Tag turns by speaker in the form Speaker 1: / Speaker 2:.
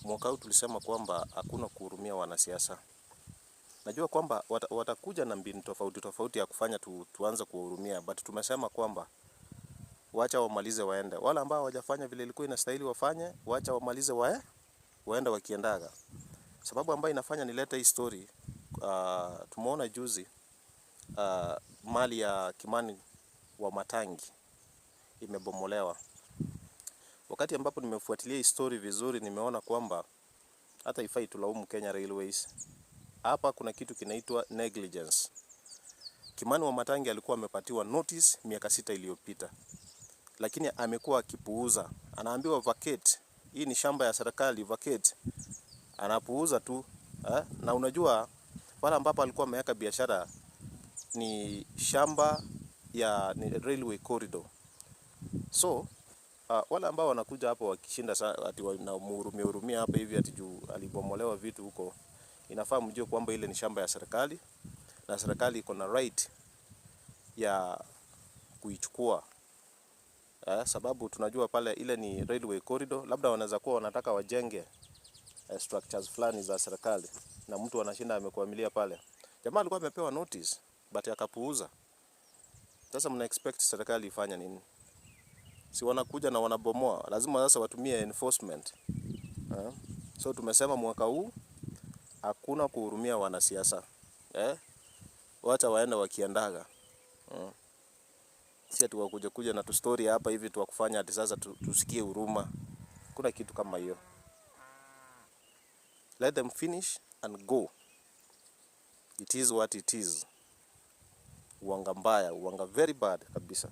Speaker 1: mwaka huu tulisema kwamba hakuna kuhurumia wanasiasa. Najua kwamba watakuja na mbinu tofauti tofauti ya kufanya tuanze kuhurumia, but tumesema kwamba wacha wamalize waende. Wala ambao hawajafanya vile ilikuwa inastahili wafanye, wacha wamalize waende wakiendaga. Sababu ambayo inafanya nilete hii story, tumeona juzi mali ya Kimani wa Matangi imebomolewa. Wakati ambapo nimefuatilia hii story vizuri, nimeona kwamba hata ifai tulaumu Kenya Railways. Hapa kuna kitu kinaitwa negligence. Kimani wa Matangi alikuwa amepatiwa notice miaka 6 iliyopita. Lakini amekuwa akipuuza. Anaambiwa vacate. Hii ni shamba ya serikali, vacate. Anapuuza tu. Na unajua pale ambapo alikuwa ameweka biashara ni shamba ya railway corridor. So wale ambao wanakuja hapo wakishinda ati wanamhurumia hapa hivi ati juu alibomolewa vitu huko, inafaa mjue kwamba ile ni shamba ya serikali na serikali iko na right ya kuichukua. Sababu tunajua pale ile ni railway corridor, labda wanaweza kuwa wanataka wajenge structures fulani za serikali na mtu anashinda amekwamilia pale. Jamaa alikuwa amepewa notice but akapuuza. Sasa mna expect serikali ifanye nini? Si wanakuja na wanabomoa, lazima sasa watumie enforcement. So tumesema mwaka huu hakuna kuhurumia wanasiasa. Wacha waende wakiendaga. Si ati kuja na tu story hapa hivi tu kufanya ati sasa tusikie huruma. Kuna kitu kama hiyo. Let them finish and go. It is what it is. Uanga mbaya, uanga very bad kabisa.